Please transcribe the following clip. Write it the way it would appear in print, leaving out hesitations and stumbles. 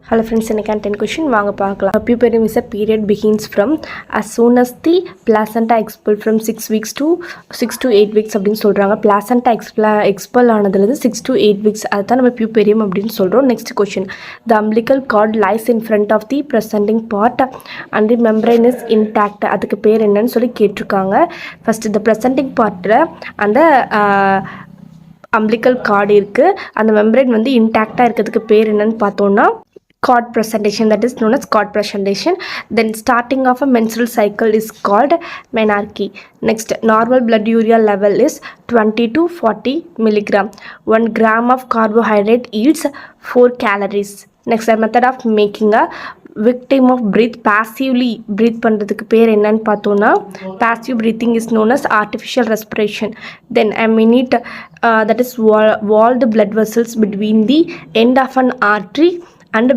Hello friends, in a 10 question வாங்க பார்க்கலாம். Puerperium is a period begins from as soon as the placenta expel from 6 weeks to 6 to 8 weeks அப்படின்னு சொல்றாங்க. Placenta expel ஆனதுல 6 to 8 weeks அதுதான் நம்ம puerperium அப்படின்னு சொல்றோம். Next question, the umbilical cord lies in front of the presenting part and the membrane is intact. அதுக்கு பேர் என்னன்னு சொல்லி கேட்டிருக்காங்க. First the presenting partல அந்த umbilical cord இருக்கு, அந்த membrane வந்து இன்டாக்டா இருக்கிறதுக்கு பேர் என்னன்னு பார்த்தோம்னா cord presentation, that is known as cord presentation. Then starting of a menstrual cycle is called menarche. Next, normal blood urea level is 20 to 40 milligram. 1 gram of carbohydrate yields 4 calories. Next, the method of making a victim of breathe passively breathe பண்றதுக்கு பேர் என்னன்னு பார்த்தோம்னா passive breathing is known as artificial respiration. Then a minute that is walled blood vessels between the end of an artery and